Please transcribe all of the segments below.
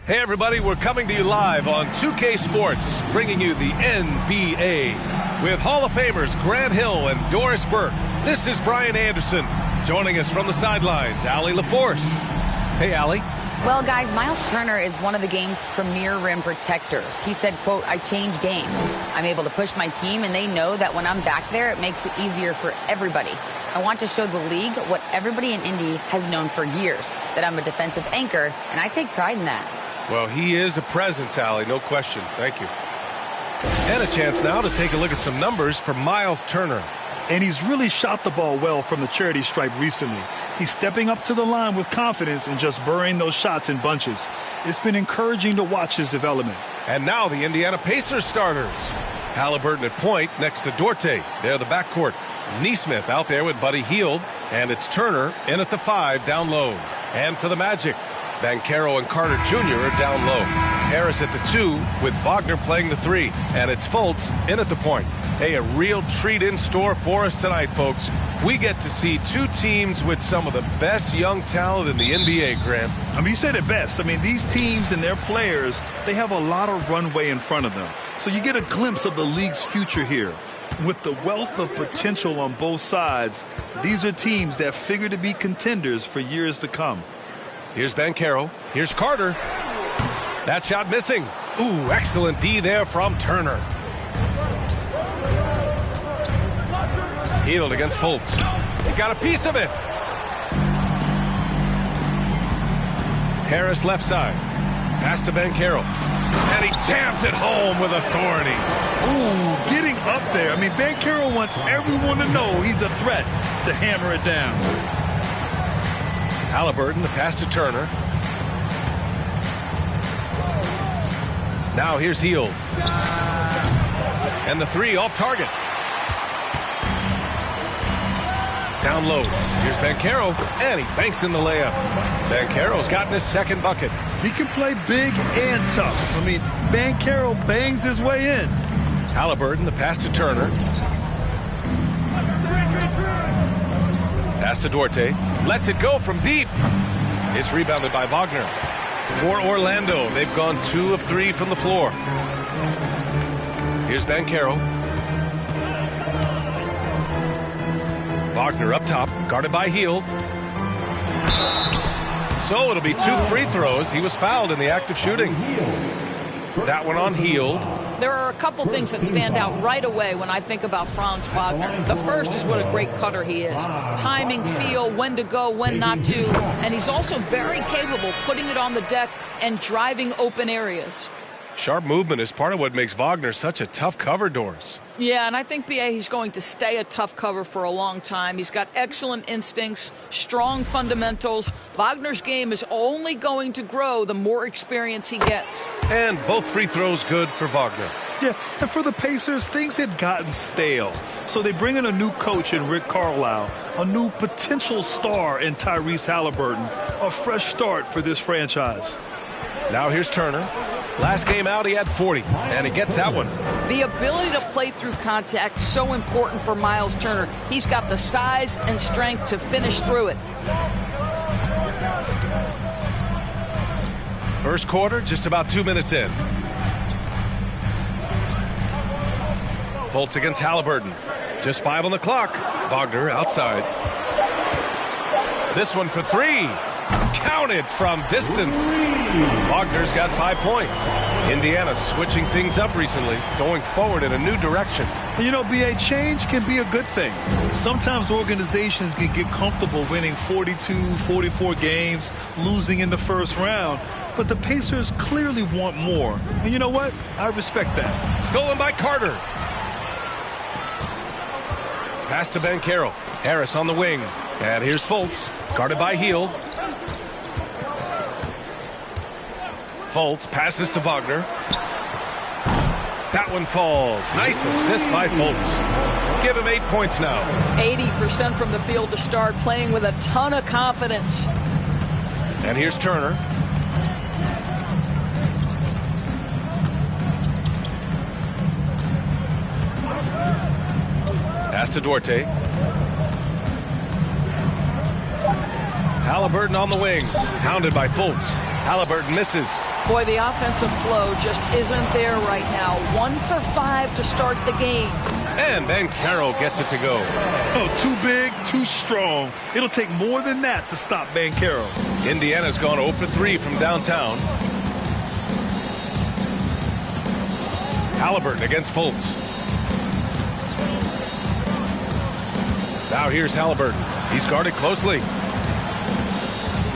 Hey everybody, we're coming to you live on 2K Sports, bringing you the NBA. With Hall of Famers Grant Hill and Doris Burke, this is Brian Anderson. Joining us from the sidelines, Allie LaForce. Hey, Allie. Well, guys, Miles Turner is one of the game's premier rim protectors. He said, quote, "I change games. I'm able to push my team, and they know that when I'm back there, it makes it easier for everybody. I want to show the league what everybody in Indy has known for years, that I'm a defensive anchor, and I take pride in that." Well, he is a presence, Allie, no question. Thank you. And a chance now to take a look at some numbers for Miles Turner. And he's really shot the ball well from the charity stripe recently. He's stepping up to the line with confidence and just burying those shots in bunches. It's been encouraging to watch his development. And now the Indiana Pacers starters. Halliburton at point next to Duarte. They're the backcourt. Neesmith out there with Buddy Hield. And it's Turner in at the 5 down low. And for the Magic, Banchero and Carter Jr. are down low. Harris at the 2 with Wagner playing the 3. And it's Fultz in at the point. Hey, a real treat in store for us tonight, folks. We get to see two teams with some of the best young talent in the NBA, Grant. I mean, you said it best. I mean, these teams and their players, they have a lot of runway in front of them. So you get a glimpse of the league's future here. With the wealth of potential on both sides, these are teams that figure to be contenders for years to come. Here's Banchero. Here's Carter. That shot missing. Ooh, excellent D there from Turner. Hield against Fultz. He got a piece of it. Harris left side. Pass to Banchero. And he jams it home with authority. Ooh, getting up there. I mean, Banchero wants everyone to know he's a threat to hammer it down. Halliburton, the pass to Turner. Now here's Hield. And the 3 off target. Down low. Here's Banchero, and he banks in the layup. Banchero's gotten his second bucket. He can play big and tough. I mean, Banchero bangs his way in. Halliburton, the pass to Turner. Pass to Duarte. Lets it go from deep. It's rebounded by Wagner. For Orlando, they've gone 2 of 3 from the floor. Here's Banchero. Wagner up top, guarded by Hield. So it'll be 2 free throws. He was fouled in the act of shooting. That one on Hield. There are a couple things that stand out right away when I think about Franz Wagner. The first is what a great cutter he is. Timing, feel, when to go, when not to. And he's also very capable putting it on the deck and driving open areas. Sharp movement is part of what makes Wagner such a tough cover, Doris. Yeah, and I think, B.A., he's going to stay a tough cover for a long time. He's got excellent instincts, strong fundamentals. Wagner's game is only going to grow the more experience he gets. And both free throws good for Wagner. Yeah, and for the Pacers, things had gotten stale. So they bring in a new coach in Rick Carlisle, a new potential star in Tyrese Halliburton, a fresh start for this franchise. Now here's Turner. Last game out, he had 40, and he gets that one. The ability to play through contact, so important for Miles Turner. He's got the size and strength to finish through it. First quarter, just about 2 minutes in. Fultz against Halliburton. Just 5 on the clock. Wagner outside. This one for 3. Counted from distance. Wagner's got 5 points. Indiana switching things up recently, going forward in a new direction. You know, B.A., change can be a good thing. Sometimes organizations can get comfortable winning 42, 44 games, losing in the first round. But the Pacers clearly want more. And you know what? I respect that. Stolen by Carter. Pass to Banchero. Harris on the wing. And here's Fultz, guarded by Hield. Fultz passes to Wagner. That one falls. Nice assist by Fultz. Give him 8 points now. 80% from the field to start, playing with a ton of confidence. And here's Turner. Pass to Duarte. Halliburton on the wing. Hounded by Fultz. Halliburton misses. Boy, the offensive flow just isn't there right now. 1 for 5 to start the game. And Banchero gets it to go. Oh, too big, too strong. It'll take more than that to stop Banchero. Indiana's gone 0 for 3 from downtown. Halliburton against Fultz. Now here's Halliburton. He's guarded closely.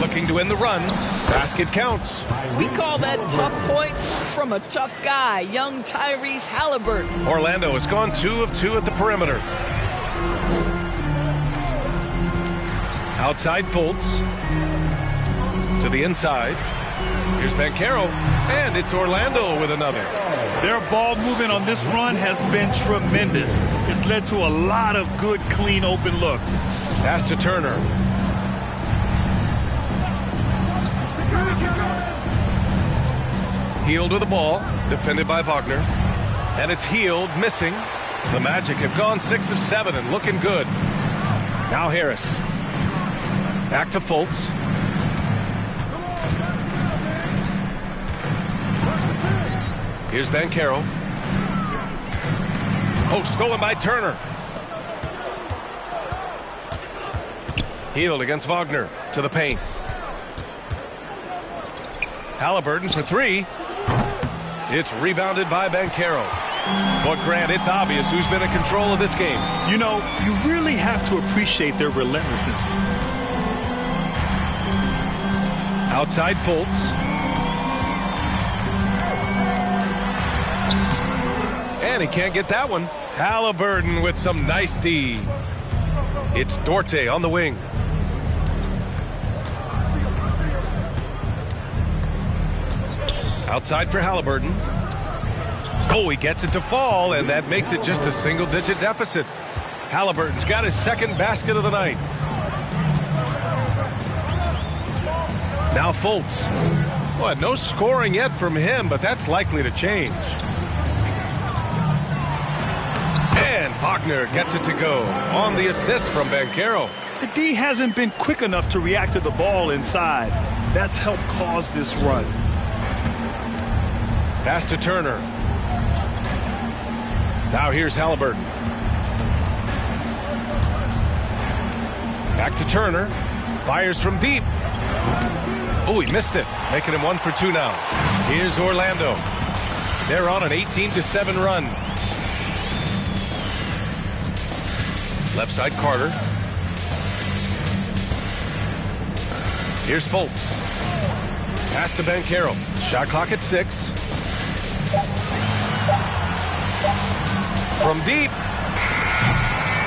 Looking to win the run. Basket counts. We call that tough points from a tough guy, young Tyrese Halliburton. Orlando has gone 2 of 2 at the perimeter. Outside Fultz. To the inside. Here's Banchero. And it's Orlando with another. Their ball movement on this run has been tremendous. It's led to a lot of good, clean, open looks. Pass to Turner. Healed with the ball, defended by Wagner. And it's Healed, missing. The Magic have gone 6 of 7 and looking good. Now Harris. Back to Fultz. Here's Banchero. Oh, stolen by Turner. Healed against Wagner to the paint. Halliburton for 3. It's rebounded by Banchero. But Grant, it's obvious who's been in control of this game. You know, you really have to appreciate their relentlessness. Outside Fultz. And he can't get that one. Halliburton with some nice D. It's Dorte on the wing. Outside for Halliburton. Oh, he gets it to fall, and that makes it just a single-digit deficit. Halliburton's got his second basket of the night. Now Fultz. Well, no scoring yet from him, but that's likely to change. And Wagner gets it to go on the assist from Banchero. The D hasn't been quick enough to react to the ball inside. That's helped cause this run. Pass to Turner. Now here's Halliburton. Back to Turner. Fires from deep. Oh, he missed it. Making him 1 for 2 now. Here's Orlando. They're on an 18-7 run. Left side Carter. Here's Fultz. Pass to Banchero. Shot clock at 6. From deep.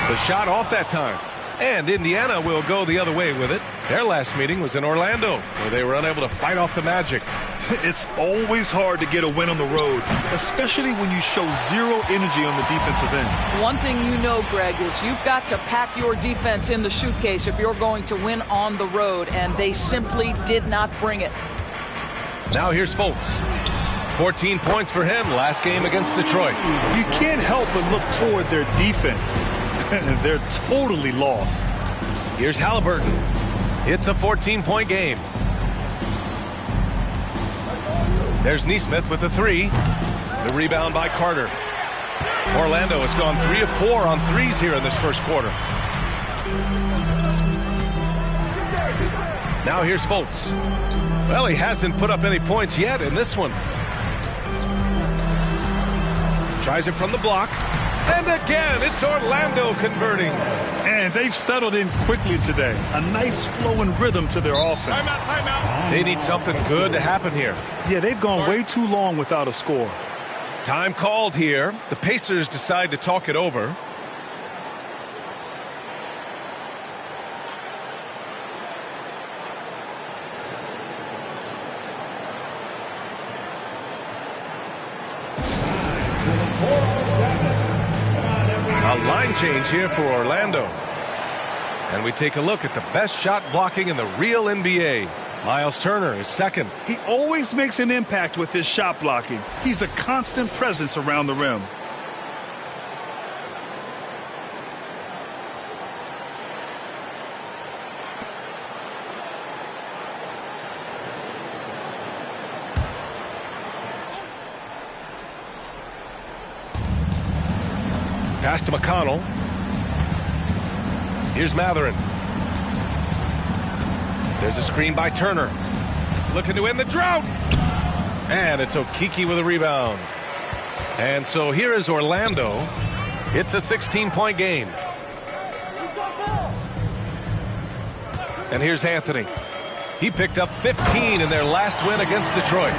The shot off that time. And Indiana will go the other way with it. Their last meeting was in Orlando, where they were unable to fight off the Magic. It's always hard to get a win on the road, especially when you show zero energy on the defensive end. One thing you know, Greg, is you've got to pack your defense in the suitcase if you're going to win on the road, and they simply did not bring it. Now here's Fultz. 14 points for him last game against Detroit. You can't help but look toward their defense. They're totally lost. Here's Halliburton. It's a 14-point game. There's Neesmith with the 3. The rebound by Carter. Orlando has gone 3 of 4 on threes here in this first quarter. Now here's Fultz. Well, he hasn't put up any points yet in this one. Tries it from the block. And again, it's Orlando converting. And they've settled in quickly today. A nice flow and rhythm to their offense. Timeout. They need something good to happen here. Yeah, they've gone way too long without a score. Time called here. The Pacers decide to talk it over. A line change here for Orlando. And we take a look at the best shot blocking in the real NBA. Miles Turner is second. He always makes an impact with his shot blocking. He's a constant presence around the rim. Pass to McConnell. Here's Matherin. There's a screen by Turner. Looking to end the drought. And it's Okeke with a rebound. And so here is Orlando. It's a 16-point game. And here's Anthony. He picked up 15 in their last win against Detroit.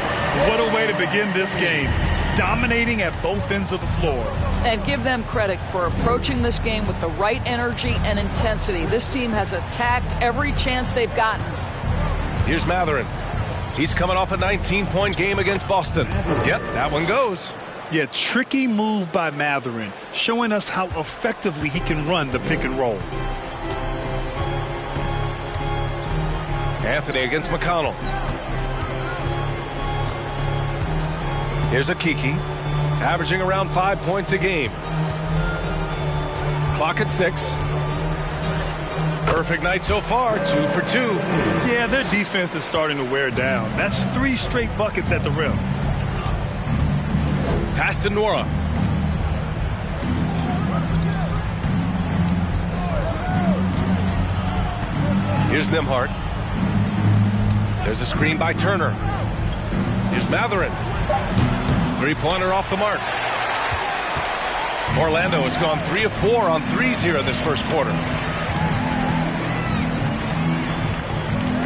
What a way to begin this game. Dominating at both ends of the floor. And give them credit for approaching this game with the right energy and intensity. This team has attacked every chance they've gotten. Here's Matherin. He's coming off a 19-point game against Boston. Yep, that one goes. Yeah, tricky move by Matherin, showing us how effectively he can run the pick and roll. Anthony against McConnell. Here's Okeke, averaging around 5 points a game. Clock at 6. Perfect night so far, 2 for 2. Yeah, their defense is starting to wear down. That's 3 straight buckets at the rim. Pass to Nora. Here's Nembhard. There's a screen by Turner. Here's Matherin. Three-pointer off the mark. Orlando has gone 3 of 4 on threes here in this first quarter.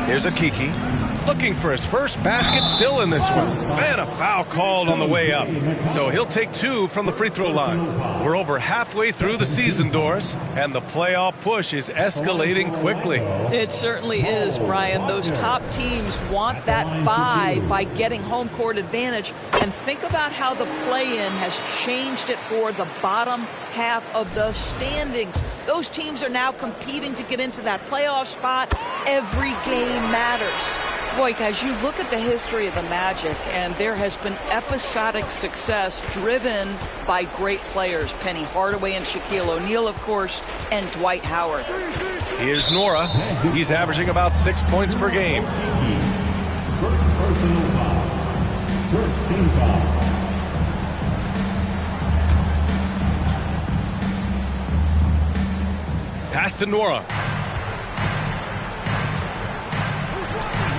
Here's Okeke. Looking for his first basket, still in this one. And a foul called on the way up. So he'll take 2 from the free throw line. We're over halfway through the season, Doris, and the playoff push is escalating quickly. It certainly is, Brian. Those top teams want that bye by getting home court advantage. And think about how the play-in has changed it for the bottom half of the standings. Those teams are now competing to get into that playoff spot. Every game matters. Boy, guys, you look at the history of the Magic, and there has been episodic success driven by great players. Penny Hardaway and Shaquille O'Neal, of course, and Dwight Howard. Here's Nora. He's averaging about 6 points per game. Pass to Nora.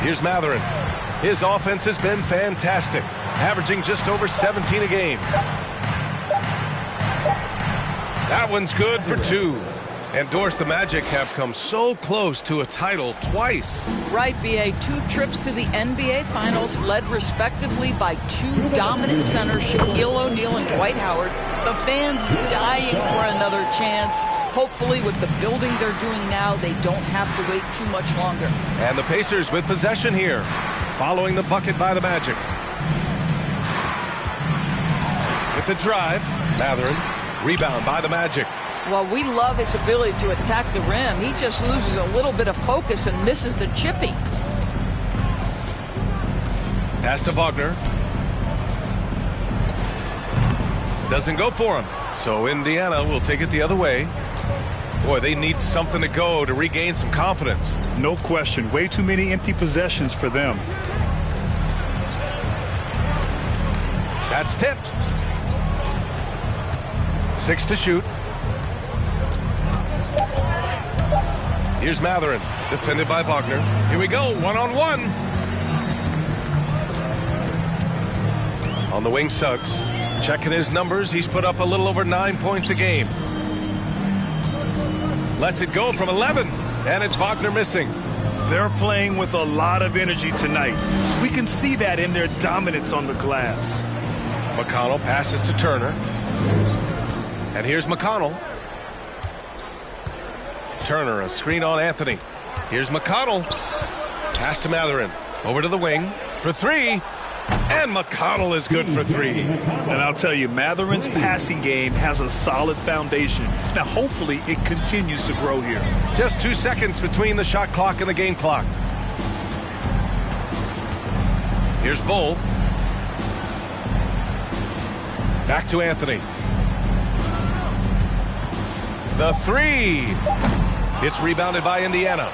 Here's Matherin. His offense has been fantastic, averaging just over 17 a game. That one's good for 2. And Doris, the Magic have come so close to a title twice. Right, B.A. 2 trips to the NBA Finals, led respectively by 2 dominant centers, Shaquille O'Neal and Dwight Howard. The fans dying for another chance. Hopefully, with the building they're doing now, they don't have to wait too much longer. And the Pacers with possession here, following the bucket by the Magic. With the drive, Matherin, rebound by the Magic. Well, we love his ability to attack the rim. He just loses a little bit of focus and misses the chippy. Pass to Wagner. Doesn't go for him. So Indiana will take it the other way. Boy, they need something to go to regain some confidence. No question. Way too many empty possessions for them. That's tipped. 6 to shoot. Here's Matherin, defended by Wagner. Here we go, one-on-one. On the wing, Suggs. Checking his numbers, he's put up a little over 9 points a game. Lets it go from 11, and it's Wagner missing. They're playing with a lot of energy tonight. We can see that in their dominance on the glass. McConnell passes to Turner. And here's McConnell. Turner, a screen on Anthony. Here's McConnell. Pass to Matherin. Over to the wing for 3. And McConnell is good for 3. And I'll tell you, Matherin's passing game has a solid foundation. Now, hopefully, it continues to grow here. Just 2 seconds between the shot clock and the game clock. Here's Bull. Back to Anthony. The 3. It's rebounded by Indiana.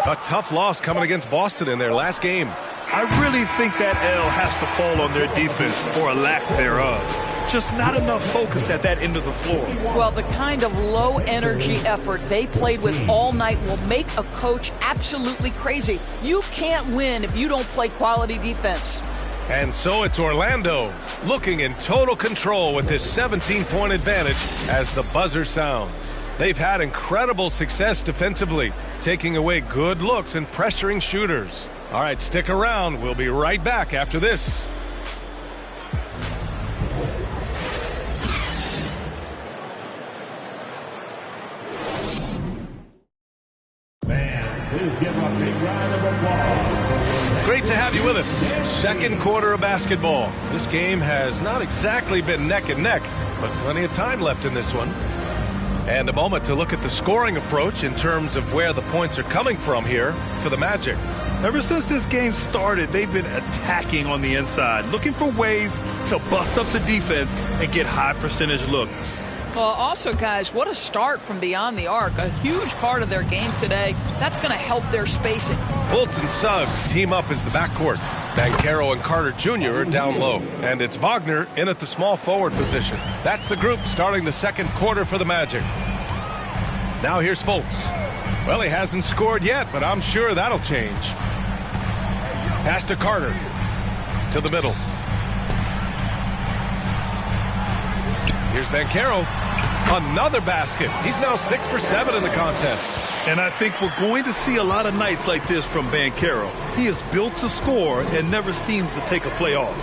A tough loss coming against Boston in their last game. I really think that L has to fall on their defense, or a lack thereof. Just not enough focus at that end of the floor. Well, the kind of low-energy effort they played with all night will make a coach absolutely crazy. You can't win if you don't play quality defense. And so it's Orlando looking in total control with this 17-point advantage as the buzzer sounds. They've had incredible success defensively, taking away good looks and pressuring shooters. All right, stick around. We'll be right back after this. Great to have you with us. Second quarter of basketball. This game has not exactly been neck and neck, but plenty of time left in this one. And a moment to look at the scoring approach in terms of where the points are coming from here for the Magic. Ever since this game started, they've been attacking on the inside, looking for ways to bust up the defense and get high percentage looks. Well, also, guys, what a start from beyond the arc. A huge part of their game today. That's going to help their spacing. Fultz and Suggs team up as the backcourt. Banchero and Carter Jr. are down low. And it's Wagner in at the small forward position. That's the group starting the second quarter for the Magic. Now here's Fultz. Well, he hasn't scored yet, but I'm sure that'll change. Pass to Carter. To the middle. Here's Banchero. Another basket. He's now 6 for 7 in the contest. And I think we're going to see a lot of nights like this from Banchero. He is built to score and never seems to take a play off.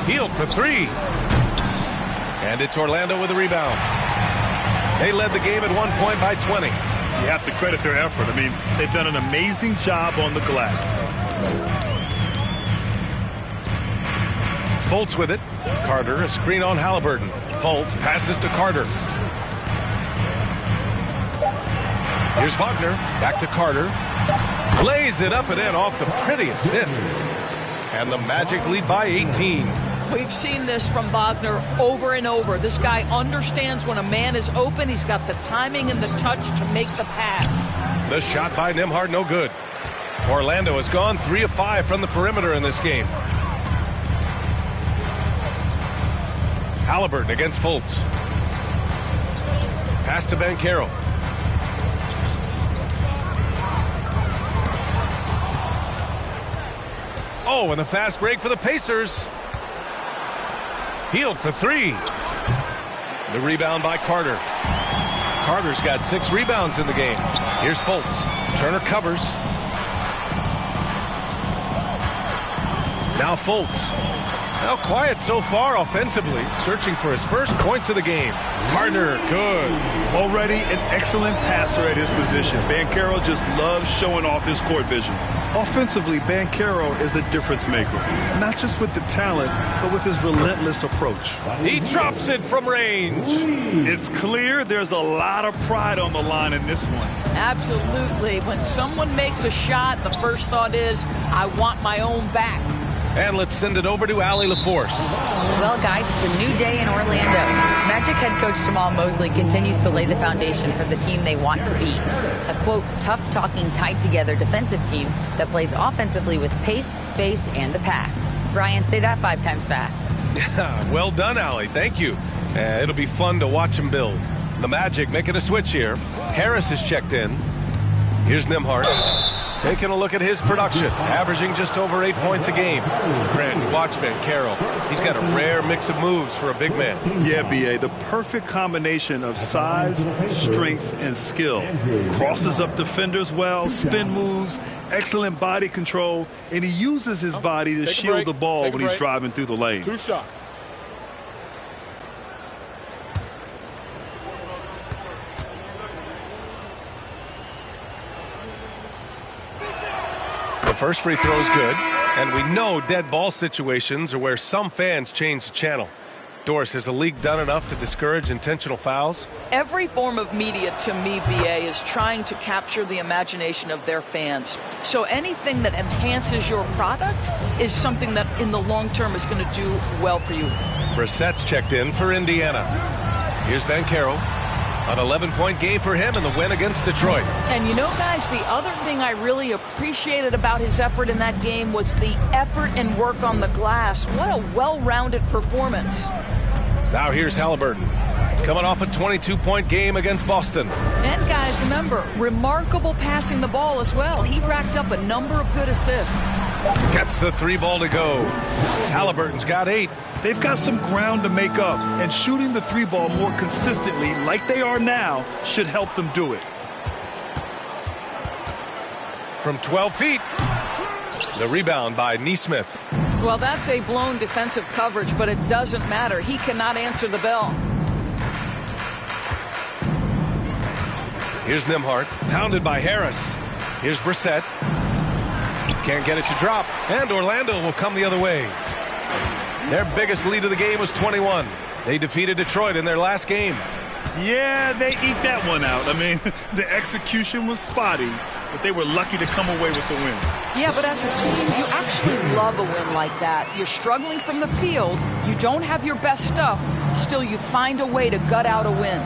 Hield for three. And it's Orlando with a rebound. They led the game at one point by 20. You have to credit their effort. I mean, they've done an amazing job on the glass. Fultz with it. Carter, a screen on Halliburton. Fultz passes to Carter. Here's Wagner. Back to Carter. Lays it up and in off the pretty assist. And the Magic lead by 18. We've seen this from Wagner over and over. This guy understands when a man is open. He's got the timing and the touch to make the pass. The shot by Nembhard, no good. Orlando has gone 3 of 5 from the perimeter in this game. Halliburton against Fultz. Pass to Banchero. Oh, and the fast break for the Pacers. Hield for three. The rebound by Carter. Carter's got 6 rebounds in the game. Here's Fultz. Turner covers. Now Fultz. Now quiet so far offensively, searching for his first points of the game. Carter, good. Already an excellent passer at his position. Banchero just loves showing off his court vision. Offensively, Banchero is a difference maker, not just with the talent, but with his relentless approach. He drops it from range. It's clear there's a lot of pride on the line in this one. Absolutely. When someone makes a shot, the first thought is, I want my own back. And let's send it over to Allie LaForce. Well, guys, it's a new day in Orlando. Magic head coach Jamal Mosley continues to lay the foundation for the team they want to be. A, quote, tough-talking, tied-together defensive team that plays offensively with pace, space, and the pass. Brian, say that 5 times fast. Well done, Allie. Thank you. It'll be fun to watch them build. The Magic making a switch here. Harris is checked in. Here's Nembhard. Taking a look at his production, averaging just over 8 points a game. Grant, watch Banchero. He's got a rare mix of moves for a big man. Yeah, B.A., the perfect combination of size, strength, and skill. Crosses up defenders well, spin moves, excellent body control, and he uses his body to shield the ball when he's driving through the lane. 2 shots. The first free throw is good, and we know dead ball situations are where some fans change the channel. Doris, has the league done enough to discourage intentional fouls? Every form of media, to me, BA, is trying to capture the imagination of their fans. So anything that enhances your product is something that in the long term is going to do well for you. Brissett's checked in for Indiana. Here's Banchero. An 11-point game for him in the win against Detroit. And you know, guys, the other thing I really appreciated about his effort in that game was the effort and work on the glass. What a well-rounded performance. Now here's Halliburton, coming off a 22-point game against Boston. And guys, remember, remarkable passing the ball as well. He racked up a number of good assists. Gets the 3 ball to go. Halliburton's got 8. They've got some ground to make up, and shooting the 3 ball more consistently like they are now should help them do it. From 12 feet, the rebound by Neesmith. Well, that's a blown defensive coverage, but it doesn't matter. He cannot answer the bell. Here's Nembhard, pounded by Harris. Here's Brissett. Can't get it to drop, and Orlando will come the other way. Their biggest lead of the game was 21. They defeated Detroit in their last game. Yeah, they eked that one out. I mean, the execution was spotty, but they were lucky to come away with the win. Yeah, but as a team, you actually love a win like that. You're struggling from the field. You don't have your best stuff. Still, you find a way to gut out a win.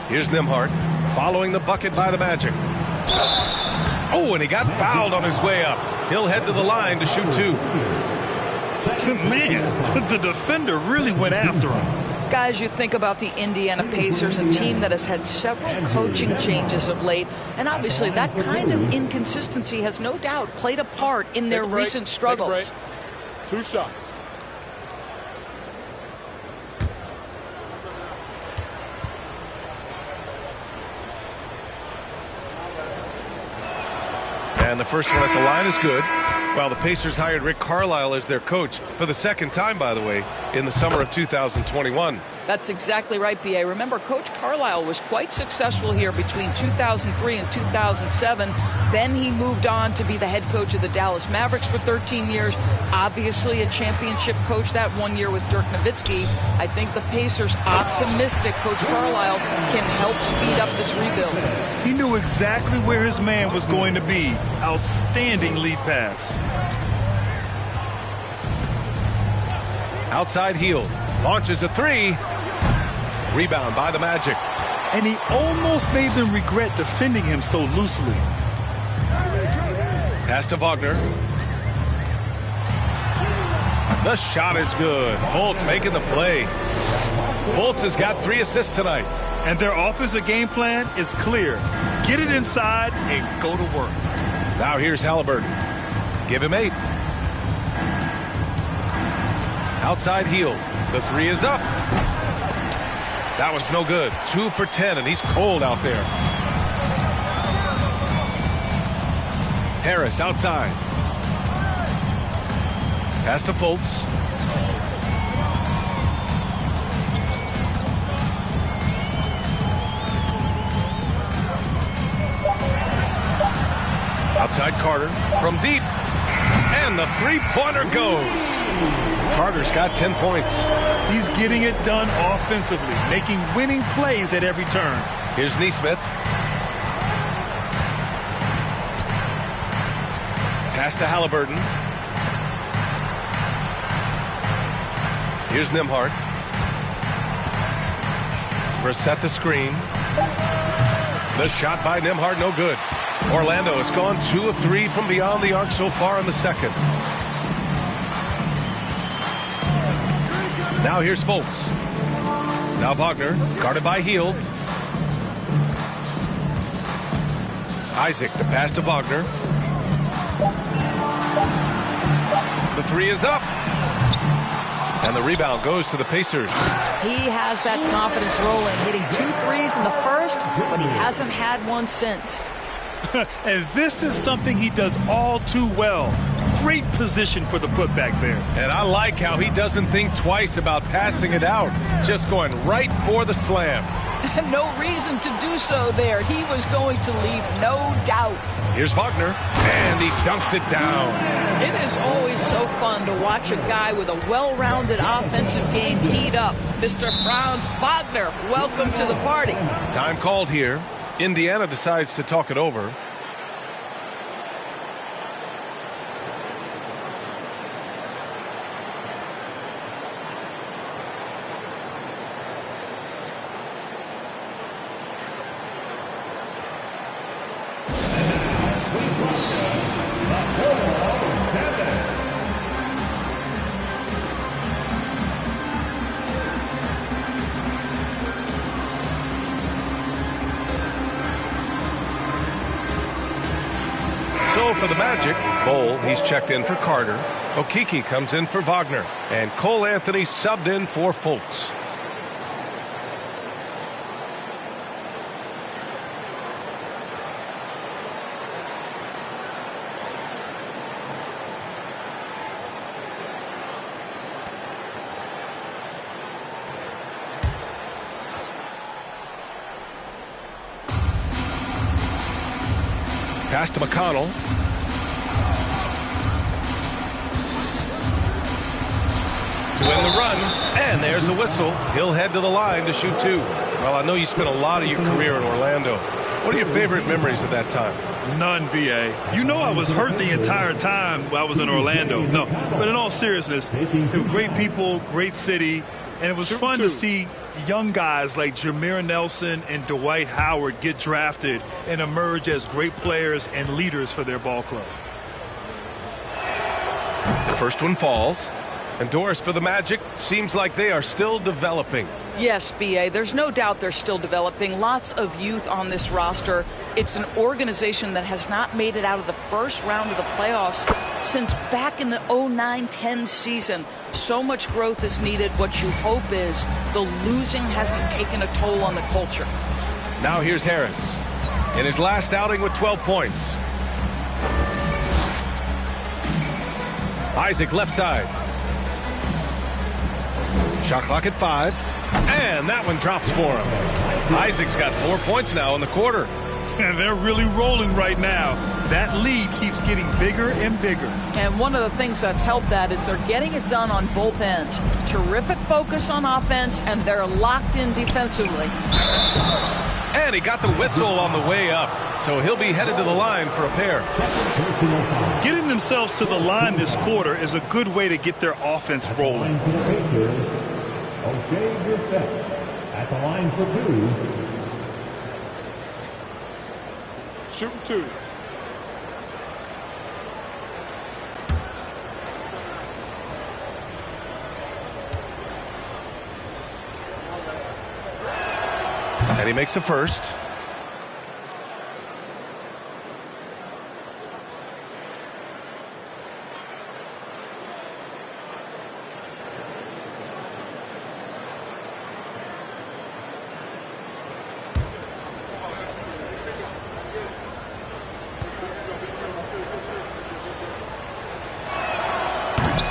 Here's Nembhard, following the bucket by the Magic. Oh, and he got fouled on his way up. He'll head to the line to shoot 2. Man, the defender really went after him. Guys, you think about the Indiana Pacers, a team that has had several coaching changes of late, and obviously that kind of inconsistency has no doubt played a part in their recent struggles. 2 shots. And the first one at the line is good. Well, the Pacers hired Rick Carlisle as their coach for the second time, by the way, in the summer of 2021. That's exactly right, B.A. Remember, Coach Carlisle was quite successful here between 2003 and 2007. Then he moved on to be the head coach of the Dallas Mavericks for 13 years. Obviously a championship coach that 1 year with Dirk Nowitzki. I think the Pacers, optimistic Coach Carlisle, can help speed up this rebuild. He knew exactly where his man was going to be. Outstanding lead pass. Outside heel, launches a 3. Rebound by the Magic. And he almost made them regret defending him so loosely. Pass to Wagner. The shot is good. Fultz making the play. Fultz has got 3 assists tonight. And their offensive game plan is clear. Get it inside and go to work. Now here's Halliburton. Give him 8. Outside heel. The 3 is up. That one's no good. 2 for 10, and he's cold out there. Harris outside. Pass to Fultz. Outside Carter from deep. And the 3-pointer goes. Carter's got 10 points. He's getting it done offensively, making winning plays at every turn. Here's Neesmith. Pass to Halliburton. Here's Nembhard. Brissett the screen. The shot by Nembhard, no good. Orlando has gone 2 of 3 from beyond the arc so far in the second. Now here's Fultz. Now Wagner, guarded by Hield. Isaac, the pass to Wagner. The 3 is up. And the rebound goes to the Pacers. He has that confidence rolling, hitting 2 threes in the first, but he hasn't had one since. And this is something he does all too well. Great position for the putback there. And I like how he doesn't think twice about passing it out. Just going right for the slam. No reason to do so there. He was going to leave, no doubt. Here's Wagner, and he dunks it down. It is always so fun to watch a guy with a well-rounded offensive game heat up. Mr. Franz Wagner, welcome to the party. Time called here. Indiana decides to talk it over. So for the Magic, Bowl, he's checked in for Carter. Okeke comes in for Wagner. And Cole Anthony subbed in for Fultz. Pass to McConnell. To win the run. And there's a whistle. He'll head to the line to shoot two. Well, I know you spent a lot of your career in Orlando. What are your favorite memories of that time? None, B.A. You know I was hurt the entire time while I was in Orlando. No, but in all seriousness, they were great people, great city, and it was fun to see young guys like Jameer Nelson and Dwight Howard get drafted and emerge as great players and leaders for their ball club. The first one falls. And Doris, for the Magic, seems like they are still developing. Yes, B.A., there's no doubt they're still developing. Lots of youth on this roster. It's an organization that has not made it out of the first round of the playoffs since back in the 09-10 season. So much growth is needed. What you hope is the losing hasn't taken a toll on the culture. Now here's Harris in his last outing with 12 points. Isaac left side. Shot clock at 5. And that one drops for him. Isaac's got 4 points now in the quarter. And they're really rolling right now. That lead keeps getting bigger and bigger. And one of the things that's helped that is they're getting it done on both ends. Terrific focus on offense, and they're locked in defensively. And he got the whistle on the way up, so he'll be headed to the line for a pair. Getting themselves to the line this quarter is a good way to get their offense rolling. At the line for two. Shooting two. And he makes the first.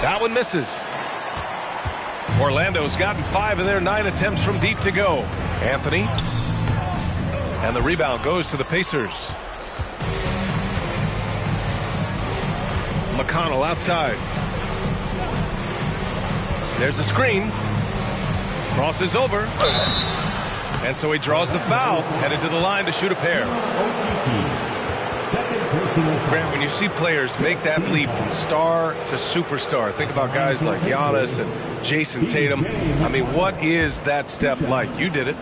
That one misses. Orlando's gotten 5 of their 9 attempts from deep to go. Anthony. And the rebound goes to the Pacers. McConnell outside. There's a screen. Crosses over. And so he draws the foul. Headed to the line to shoot a pair. Grant, when you see players make that leap from star to superstar, think about guys like Giannis and Jason Tatum. I mean, what is that step like? You did it.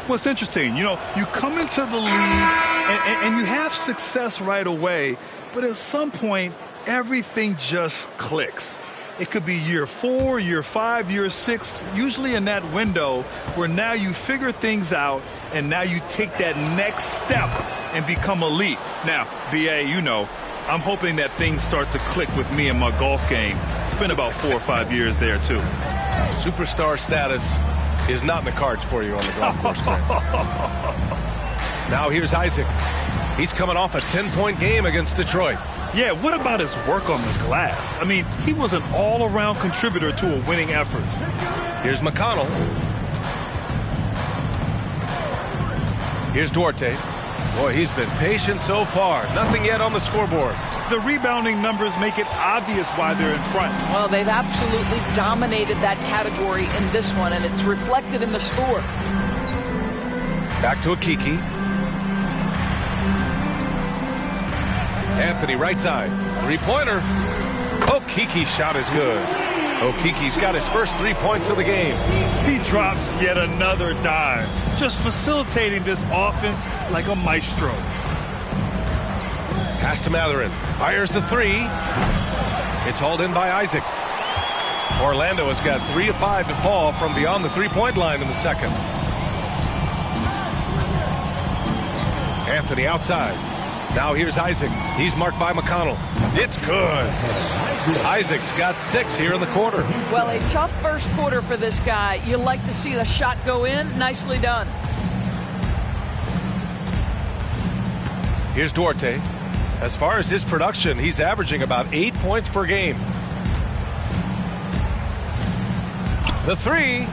Well, it's interesting. You know, you come into the league and you have success right away, but at some point, everything just clicks. It could be year 4, year 5, year 6, usually in that window where now you figure things out and now you take that next step and become elite. Now, B.A., you know, I'm hoping that things start to click with me in my golf game. It's been about 4 or 5 years there, too. Superstar status is not in the cards for you on the golf course, Grant. Now here's Isaac. He's coming off a 10-point game against Detroit. Yeah, what about his work on the glass? I mean, he was an all-around contributor to a winning effort. Here's McConnell. Here's Duarte. Boy, he's been patient so far. Nothing yet on the scoreboard. The rebounding numbers make it obvious why they're in front. Well, they've absolutely dominated that category in this one, and it's reflected in the score. Back to Okeke. Anthony right side. Three-pointer. Okeke's shot is good. Okeke's got his first 3 points of the game. He drops yet another dime, just facilitating this offense like a maestro. Pass to Matherin. Fires the three. It's hauled in by Isaac. Orlando has got 3 of 5 to fall from beyond the three-point line in the second. Anthony outside. Now here's Isaac. He's marked by McConnell. It's good. Isaac's got 6 here in the quarter. Well, a tough first quarter for this guy. You like to see the shot go in. Nicely done. Here's Duarte. As far as his production, he's averaging about 8 points per game. The 3.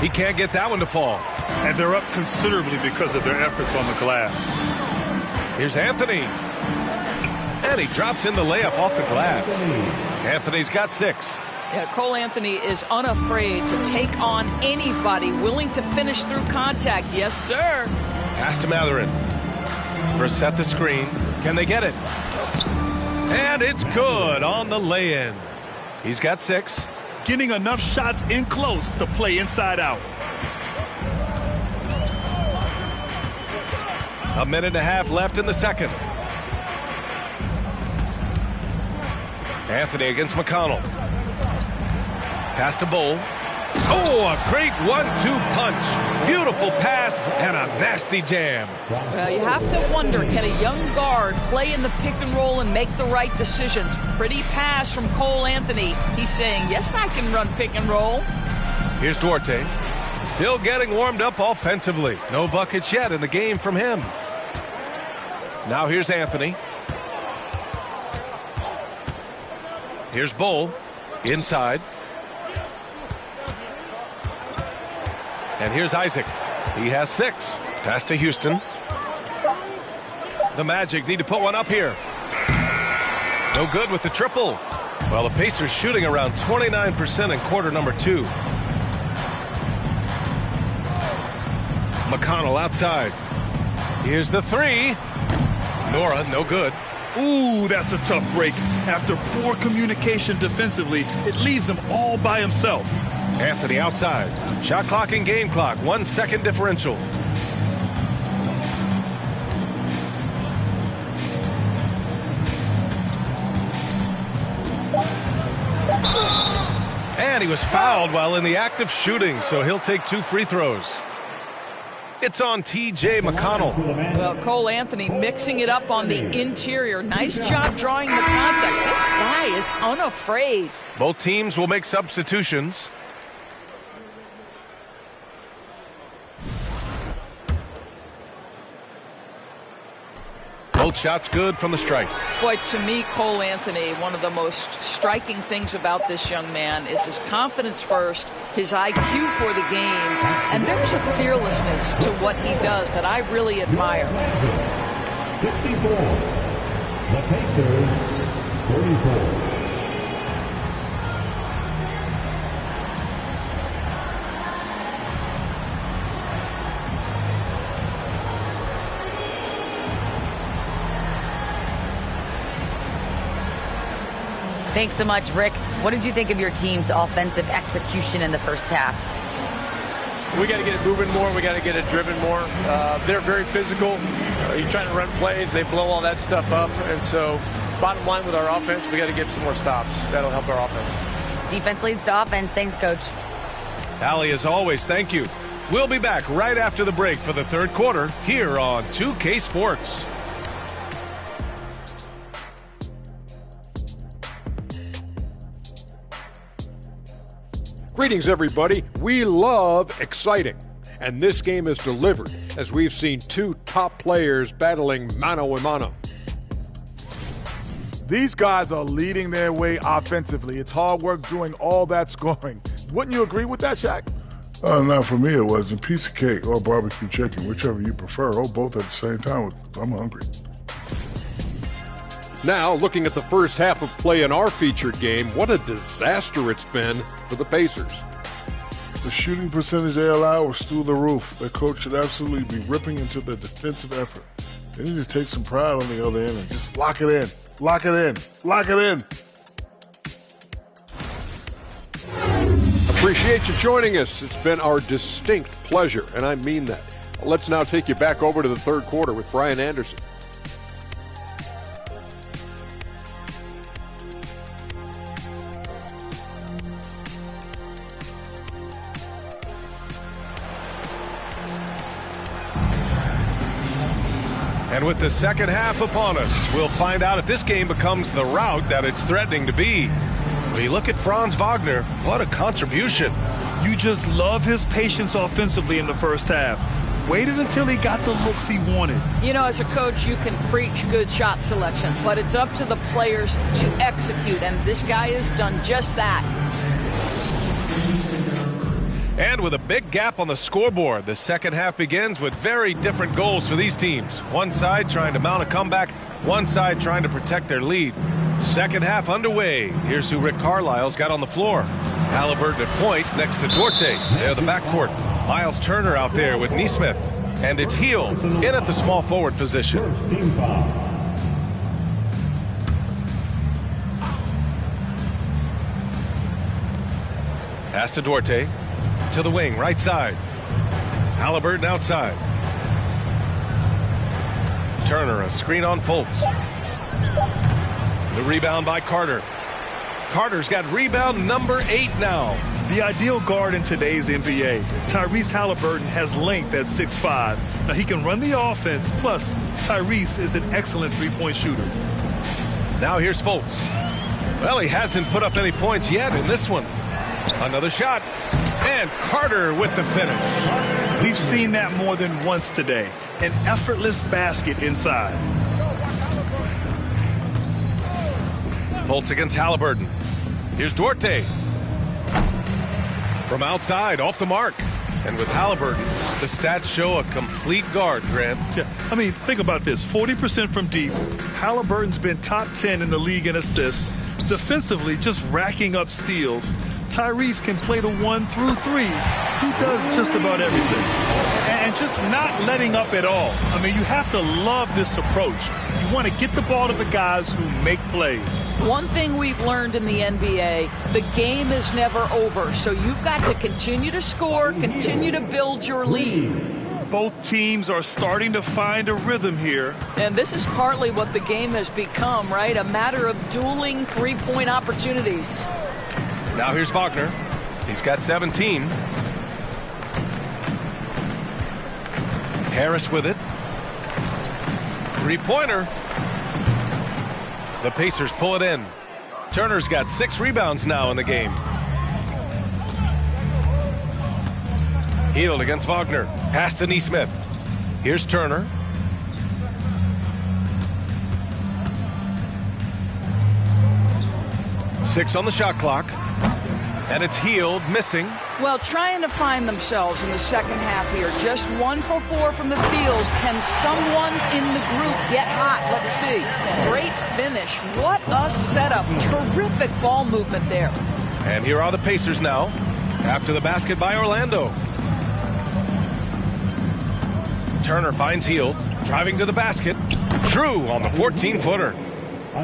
He can't get that one to fall. And they're up considerably because of their efforts on the glass. Here's Anthony. And he drops in the layup off the glass. Anthony's got 6. Yeah, Cole Anthony is unafraid to take on anybody willing to finish through contact. Yes, sir. Pass to Matherin. Brissett the screen. Can they get it? And it's good on the lay-in. He's got 6. Getting enough shots in close to play inside out. A minute and a half left in the second. Anthony against McConnell. Pass to Bull. Oh, a great 1-2 punch. Beautiful pass and a nasty jam. Well, you have to wonder, can a young guard play in the pick and roll and make the right decisions? Pretty pass from Cole Anthony. He's saying, yes, I can run pick and roll. Here's Duarte. Still getting warmed up offensively. No buckets yet in the game from him. Now here's Anthony. Here's Bull. Inside. And here's Isaac. He has 6. Pass to Houston. The Magic need to put one up here. No good with the triple. Well, the Pacers shooting around 29% in quarter number 2. McConnell outside. Here's the 3. Nora, no good. Ooh, that's a tough break. After poor communication defensively, it leaves him all by himself. Anthony outside. Shot clock and game clock. 1 second differential. And he was fouled while in the act of shooting, so he'll take 2 free throws. It's on T.J. McConnell. Well, Cole Anthony mixing it up on the interior. Nice job drawing the contact. This guy is unafraid. Both teams will make substitutions. Both shots good from the strike. Boy, to me, Cole Anthony, one of the most striking things about this young man is his confidence first, his IQ for the game, and there's a fearlessness to what he does that I really admire. 64. The Pacers, 34. Thanks so much, Rick. What did you think of your team's offensive execution in the first half? We got to get it moving more. We got to get it driven more. They're very physical. You're trying to run plays. They blow all that stuff up. And so bottom line with our offense, we got to get some more stops. That'll help our offense. Defense leads to offense. Thanks, Coach. Allie, as always, thank you. We'll be back right after the break for the third quarter here on 2K Sports. Greetings, everybody. We love exciting, and this game is delivered as we've seen 2 top players battling mano a mano. These guys are leading their way offensively. It's hard work doing all that scoring. Wouldn't you agree with that, Shaq? Not for me. It wasn't. Piece of cake or barbecue chicken, whichever you prefer, or both at the same time. I'm hungry. Now, looking at the first half of play in our featured game, what a disaster it's been for the Pacers. The shooting percentage they allow was through the roof. Their coach should absolutely be ripping into their defensive effort. They need to take some pride on the other end and just lock it in. Lock it in. Lock it in. Appreciate you joining us. It's been our distinct pleasure, and I mean that. Let's now take you back over to the third quarter with Brian Anderson. And with the second half upon us, we'll find out if this game becomes the rout that it's threatening to be. We look at Franz Wagner. What a contribution. You just love his patience offensively in the first half. Waited until he got the looks he wanted. You know, as a coach, you can preach good shot selection, but it's up to the players to execute, and this guy has done just that. And with a big gap on the scoreboard, the second half begins with very different goals for these teams. One side trying to mount a comeback, one side trying to protect their lead. Second half underway. Here's who Rick Carlisle's got on the floor. Halliburton at point next to Duarte. They're the backcourt. Miles Turner out there with Neesmith. And it's Hield in at the small forward position. Pass to Duarte. To the wing, right side. Halliburton outside. Turner, a screen on Fultz. The rebound by Carter. Carter's got rebound number 8 now. The ideal guard in today's NBA. Tyrese Halliburton has length at 6'5". Now he can run the offense, plus Tyrese is an excellent three-point shooter. Now here's Fultz. Well, he hasn't put up any points yet in this one. Another shot. And Carter with the finish. We've seen that more than once today. An effortless basket inside. Fultz against Halliburton. Here's Duarte. From outside, off the mark. And with Halliburton, the stats show a complete guard, Grant. Yeah, I mean, think about this. 40% from deep. Halliburton's been top 10 in the league in assists. Defensively, just racking up steals. Tyrese can play the 1 through 3. He does just about everything. And just not letting up at all. I mean, you have to love this approach. You want to get the ball to the guys who make plays. One thing we've learned in the NBA, the game is never over. So you've got to continue to score, continue to build your lead. Both teams are starting to find a rhythm here. And this is partly what the game has become, right? A matter of dueling three-point opportunities. Now here's Wagner. He's got 17. Harris with it. Three-pointer. The Pacers pull it in. Turner's got 6 rebounds now in the game. Hield against Wagner. Pass to Neesmith. Here's Turner. Six on the shot clock. And it's Hield missing. Well, trying to find themselves in the second half here. Just 1 for 4 from the field. Can someone in the group get hot? Let's see. Great finish. What a setup. Terrific ball movement there. And here are the Pacers now. After the basket by Orlando. Turner finds Hield. Driving to the basket. True on the 14-footer.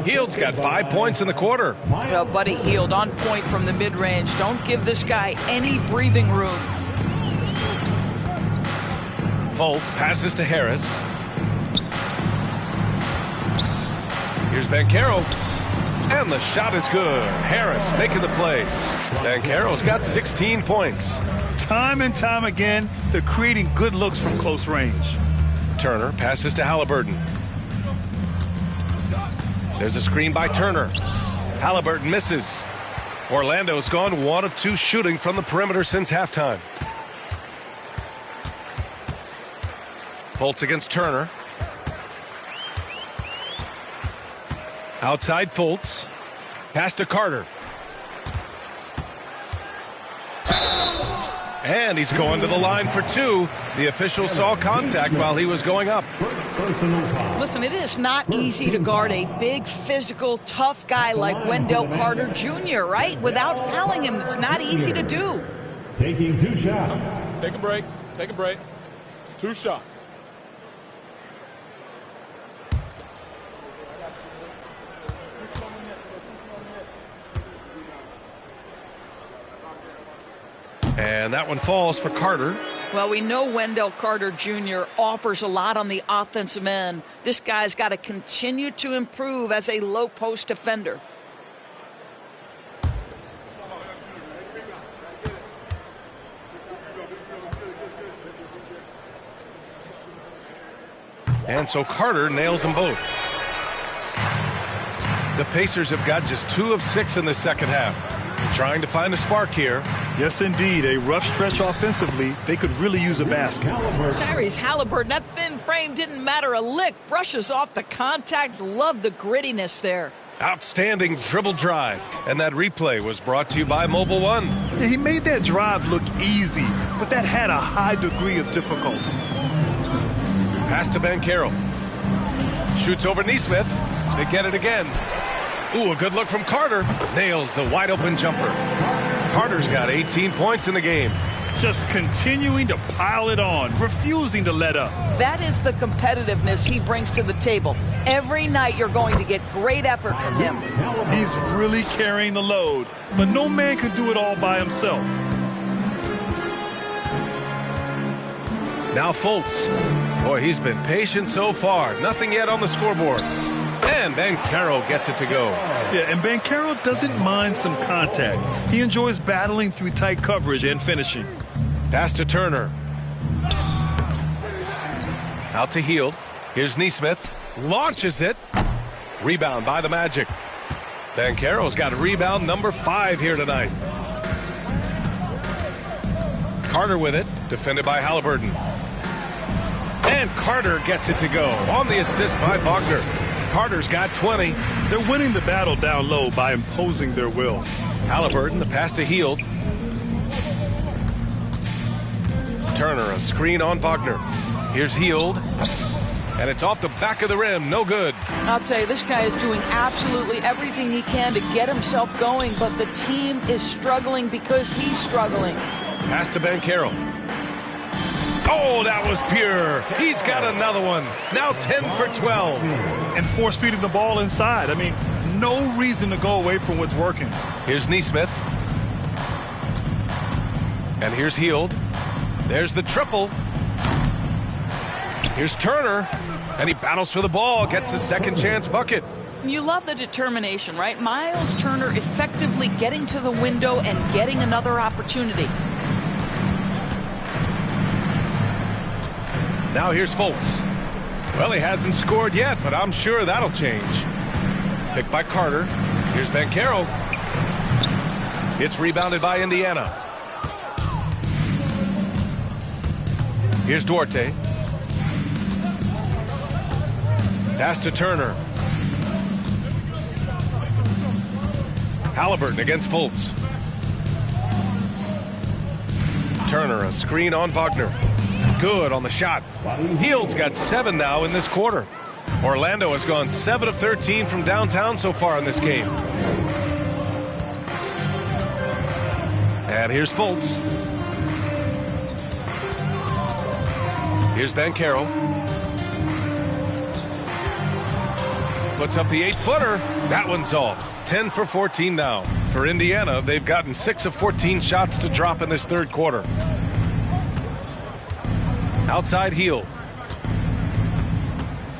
Hield's got 5 points in the quarter. Well, Buddy Hield on point from the mid-range. Don't give this guy any breathing room. Fultz passes to Harris. Here's Banchero. And the shot is good. Harris making the play. Banchero's got 16 points. Time and time again, they're creating good looks from close range. Turner passes to Halliburton. There's a screen by Turner. Halliburton misses. Orlando's gone 1 of 2 shooting from the perimeter since halftime. Fultz against Turner. Outside Fultz. Pass to Carter. And he's going to the line for 2. The official saw contact while he was going up. Listen, it is not easy to guard a big, physical, tough guy like Wendell Carter Jr., right? Without fouling him, it's not easy to do. Taking 2 shots. Take a break. Take a break. 2 shots. And that one falls for Carter. Well, we know Wendell Carter Jr. offers a lot on the offensive end. This guy's got to continue to improve as a low-post defender. And so Carter nails them both. The Pacers have got just 2 of 6 in the second half. Trying to find a spark here. Yes, indeed. A rough stretch offensively. They could really use a basket. Tyrese Halliburton, that thin frame didn't matter a lick. Brushes off the contact. Love the grittiness there. Outstanding dribble drive. And that replay was brought to you by Mobile One. Yeah, he made that drive look easy, but that had a high degree of difficulty. Pass to Banchero. Shoots over Neesmith. They get it again. Ooh, a good look from Carter. Nails the wide open jumper. Carter's got 18 points in the game. Just continuing to pile it on, refusing to let up. That is the competitiveness he brings to the table. Every night you're going to get great effort from him. He's really carrying the load, but no man can do it all by himself. Now Fultz. Boy, he's been patient so far. Nothing yet on the scoreboard. And Banchero gets it to go. Yeah, and Banchero doesn't mind some contact. He enjoys battling through tight coverage and finishing. Pass to Turner. Out to Hield. Here's Neesmith. Launches it. Rebound by the Magic. Banchero's got rebound number 5 here tonight. Carter with it. Defended by Halliburton. And Carter gets it to go. On the assist by Wagner. Carter's got 20. They're winning the battle down low by imposing their will. Halliburton, the pass to Hield. Turner, a screen on Wagner. Here's Hield. And it's off the back of the rim. No good. I'll tell you, this guy is doing absolutely everything he can to get himself going, but the team is struggling because he's struggling. Pass to Banchero. Oh, that was pure. He's got another one. Now 10 for 12. And force feeding the ball inside. I mean, no reason to go away from what's working. Here's Neesmith. And here's Hield. There's the triple. Here's Turner. And he battles for the ball. Gets the second chance bucket. You love the determination, right? Miles Turner effectively getting to the window and getting another opportunity. Now here's Fultz. Well, he hasn't scored yet, but I'm sure that'll change. Picked by Carter. Here's Banchero. It's rebounded by Indiana. Here's Duarte. Pass to Turner. Halliburton against Fultz. Turner, a screen on Wagner. Good on the shot. Hield's got 7 now in this quarter. Orlando has gone 7 of 13 from downtown so far in this game. And here's Fultz. Here's Banchero. Puts up the 8-footer. That one's off. 10 for 14 now. For Indiana, they've gotten 6 of 14 shots to drop in this third quarter. Outside Hield.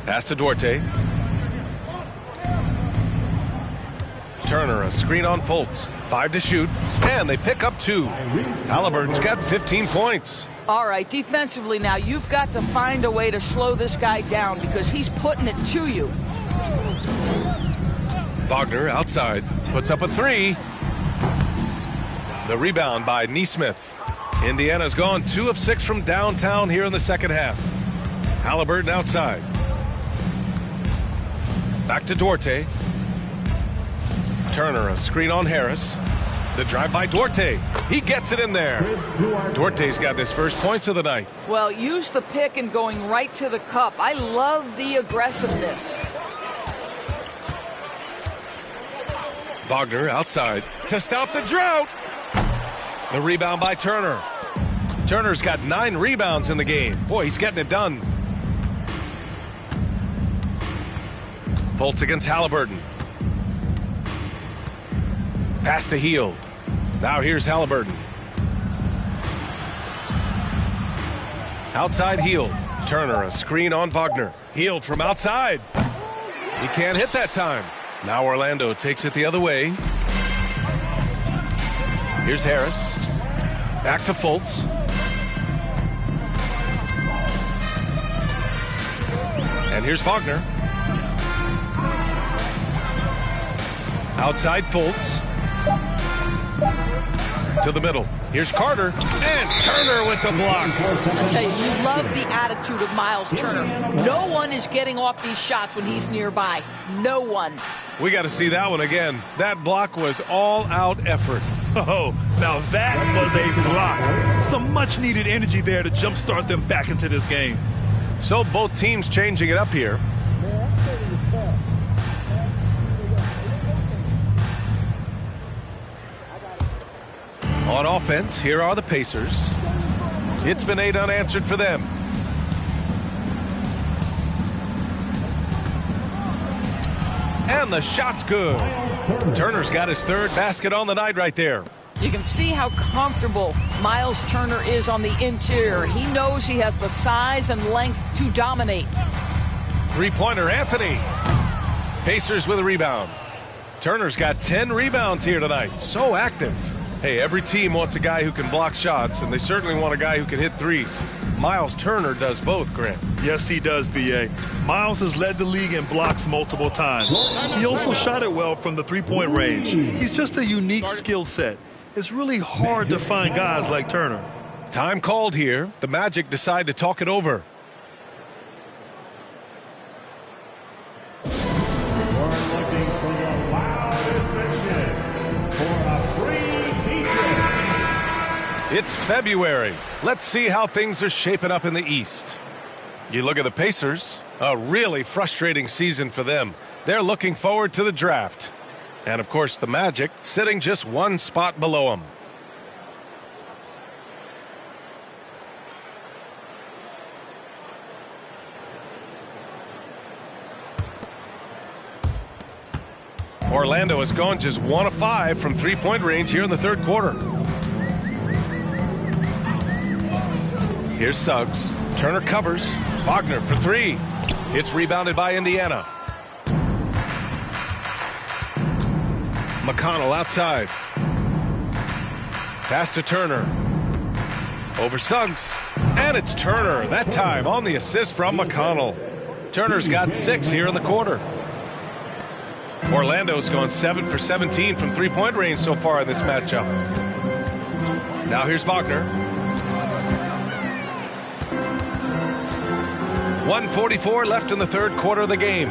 Pass to Duarte. Turner, a screen on Fultz. 5 to shoot. And they pick up 2. Halliburton's got 15 points. All right, defensively now, you've got to find a way to slow this guy down because he's putting it to you. Wagner outside. Puts up a 3. The rebound by Neesmith. Indiana's gone 2 of 6 from downtown here in the second half. Halliburton outside. Back to Duarte. Turner, a screen on Harris. The drive by Duarte. He gets it in there. Duarte's got his first points of the night. Well, use the pick and going right to the cup. I love the aggressiveness. Wagner outside to stop the drought. The rebound by Turner. Turner's got 9 rebounds in the game. Boy, he's getting it done. Fultz against Halliburton. Pass to Hield. Now here's Halliburton. Outside Hield. Turner, a screen on Wagner. Hield from outside. He can't hit that time. Now Orlando takes it the other way. Here's Harris. Back to Fultz. And here's Wagner. Outside Fultz. To the middle. Here's Carter. And Turner with the block. I tell you love the attitude of Miles Turner. No one is getting off these shots when he's nearby. No one. We got to see that one again. That block was all-out effort. Oh, now that was a block. Some much-needed energy there to jumpstart them back into this game. So both teams changing it up here. On offense, here are the Pacers. It's been 8 unanswered for them. And the shot's good. Turner's got his 3rd basket on the night right there. You can see how comfortable Miles Turner is on the interior. He knows he has the size and length to dominate. 3-pointer Anthony. Pacers with a rebound. Turner's got 10 rebounds here tonight. So active. Hey, every team wants a guy who can block shots, and they certainly want a guy who can hit threes. Miles Turner does both, Grant. Yes, he does, B.A. Miles has led the league in blocks multiple times. He also shot it well from the 3-point range. He's just a unique skill set. It's really hard to find guys like Turner. Time called here. The Magic decide to talk it over. It's February. Let's see how things are shaping up in the East. You look at the Pacers, a really frustrating season for them. They're looking forward to the draft. And, of course, the Magic sitting just 1 spot below them. Orlando has gone just 1 of 5 from 3-point range here in the 3rd quarter. Here's Suggs. Turner covers. Wagner for 3. It's rebounded by Indiana. McConnell outside. Pass to Turner. Over Suggs. And it's Turner, that time on the assist from McConnell. Turner's got 6 here in the quarter. Orlando's gone 7 for 17 from 3-point range so far in this matchup. Now here's Wagner. 1:44 left in the 3rd quarter of the game.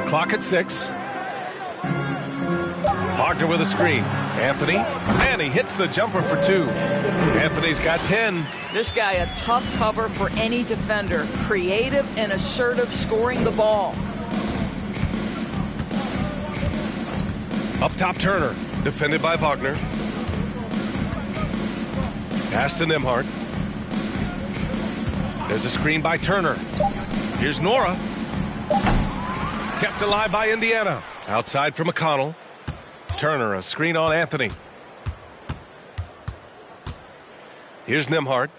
Clock at 6. Wagner with a screen. Anthony, and he hits the jumper for 2. Anthony's got 10. This guy a tough cover for any defender. Creative and assertive scoring the ball. Up top Turner, defended by Wagner. Pass to Nembhard. There's a screen by Turner. Here's Nora. Kept alive by Indiana. Outside for McConnell. Turner, a screen on Anthony. Here's Nembhard.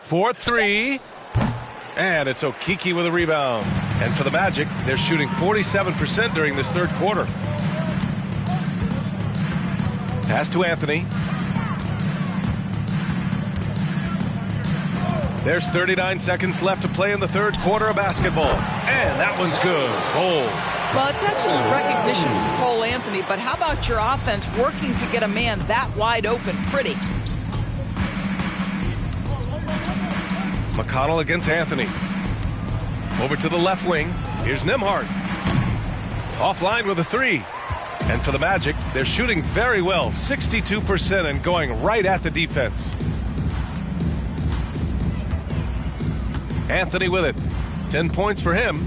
4-3. And it's Okeke with a rebound. And for the Magic, they're shooting 47% during this 3rd quarter. Pass to Anthony. There's 39 seconds left to play in the 3rd quarter of basketball. And that one's good. Bold. Well, it's excellent recognition from Cole Anthony, but how about your offense working to get a man that wide open pretty? McConnell against Anthony. Over to the left wing. Here's Nembhard. Offline with a 3. And for the Magic, they're shooting very well. 62% and going right at the defense. Anthony with it. 10 points for him.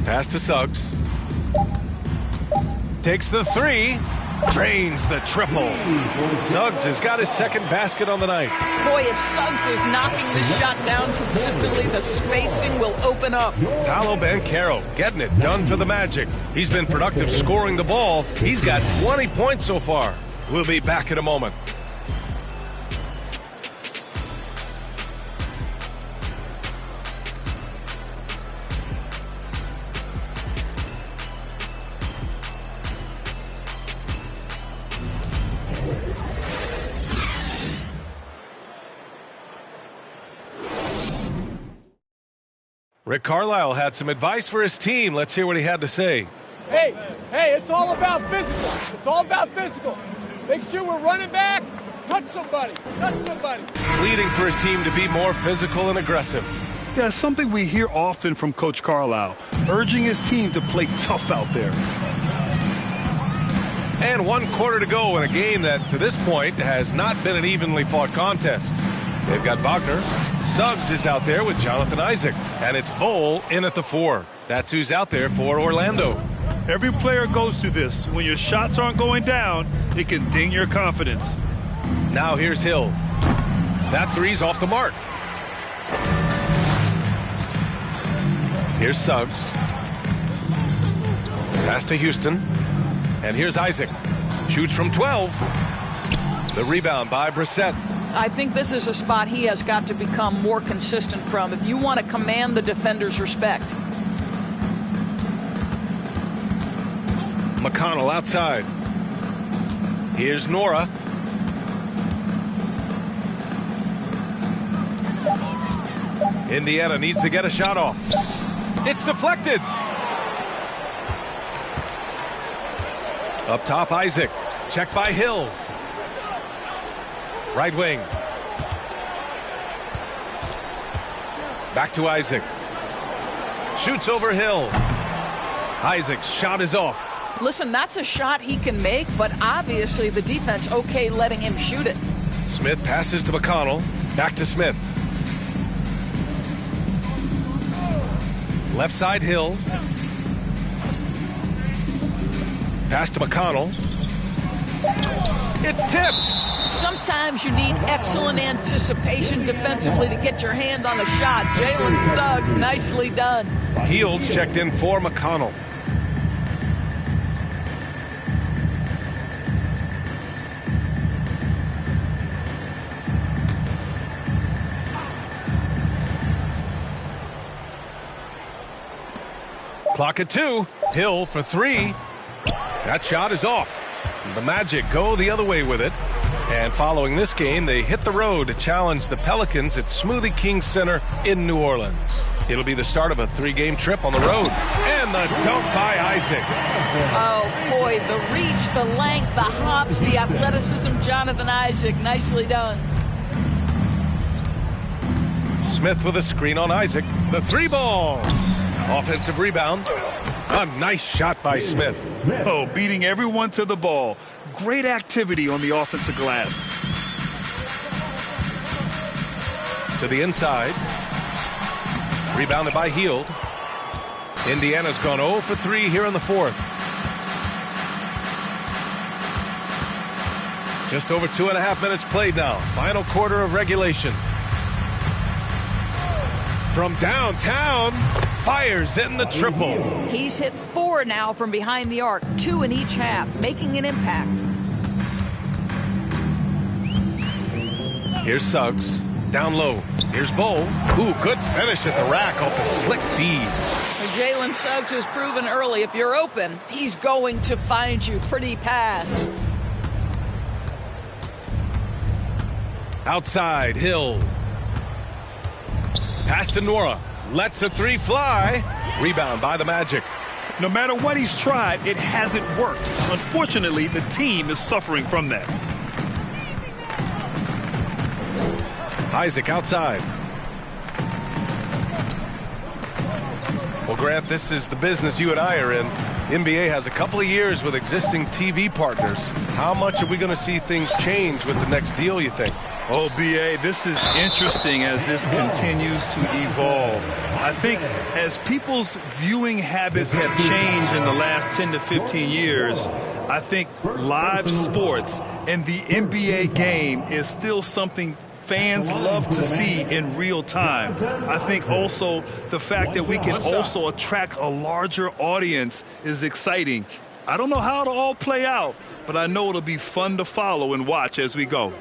Pass to Suggs. Takes the 3. Drains the triple. Suggs has got his 2nd basket on the night. Boy, if Suggs is knocking this shot down consistently, the spacing will open up. Paolo Banchero getting it done for the Magic. He's been productive scoring the ball. He's got 20 points so far. We'll be back in a moment. Rick Carlisle had some advice for his team. Let's hear what he had to say. Hey, it's all about physical. It's all about physical. Make sure we're running back. Touch somebody. Pleading for his team to be more physical and aggressive. Yeah, something we hear often from Coach Carlisle, urging his team to play tough out there. And 1 quarter to go in a game that, to this point, has not been an evenly fought contest. They've got Wagner. Suggs is out there with Jonathan Isaac. And it's Bowl in at the 4. That's who's out there for Orlando. Every player goes through this. When your shots aren't going down, it can ding your confidence. Now here's Hill. That three's off the mark. Here's Suggs. Pass to Houston. And here's Isaac. Shoots from 12. The rebound by Brissett. I think this is a spot he has got to become more consistent from if you want to command the defender's respect. McConnell outside. Here's Nora. Indiana needs to get a shot off. It's deflected. Up top, Isaac. Checked by Hill. Right wing. Back to Isaac. Shoots over Hill. Isaac's shot is off. Listen, that's a shot he can make, but obviously the defense okay letting him shoot it. Smith passes to McConnell. Back to Smith. Left side Hill. Pass to McConnell. It's tipped. Sometimes you need excellent anticipation defensively to get your hand on a shot. Jalen Suggs, nicely done. Fields checked in for McConnell. Clock at 2. Hill for 3. That shot is off. The Magic go the other way with it. And following this game, they hit the road to challenge the Pelicans at Smoothie King Center in New Orleans. It'll be the start of a 3-game trip on the road. And the dunk by Isaac. Oh, boy, the reach, the length, the hops, the athleticism, Jonathan Isaac, nicely done. Smith with a screen on Isaac. The 3-ball. Offensive rebound. A nice shot by Smith. Oh, beating everyone to the ball. Great activity on the offensive glass. To the inside. Rebounded by Hield. Indiana's gone 0 for 3 here in the 4th. Just over 2.5 minutes played now. Final quarter of regulation. From downtown, fires in the triple. He's hit 4 now from behind the arc, 2 in each half, making an impact. Here's Suggs, down low. Here's Bowl. Ooh, good finish at the rack off the slick feed. Jalen Suggs has proven early, if you're open, he's going to find you. Pretty pass. Outside, Hill. Pass to Nora. Lets the 3 fly. Rebound by the Magic. No matter what he's tried, it hasn't worked. Unfortunately, the team is suffering from that. Isaac outside. Well, Grant, this is the business you and I are in. NBA has a couple of years with existing TV partners. How much are we going to see things change with the next deal, you think? Oh, B.A., this is interesting as this continues to evolve. I think as people's viewing habits have changed in the last 10 to 15 years, I think live sports and the NBA game is still something fans love to see in real time. I think also the fact that we can also attract a larger audience is exciting. I don't know how it'll all play out, but I know it'll be fun to follow and watch as we go.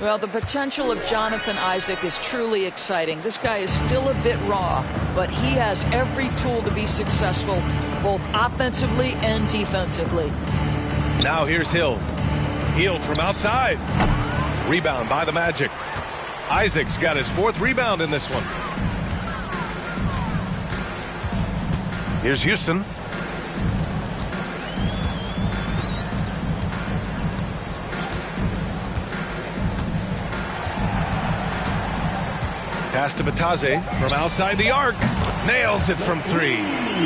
Well, the potential of Jonathan Isaac is truly exciting. This guy is still a bit raw, but he has every tool to be successful, both offensively and defensively. Now here's Hill. Hield from outside. Rebound by the Magic. Isaac's got his 4th rebound in this one. Here's Houston. Pass to Batase from outside the arc. Nails it from 3.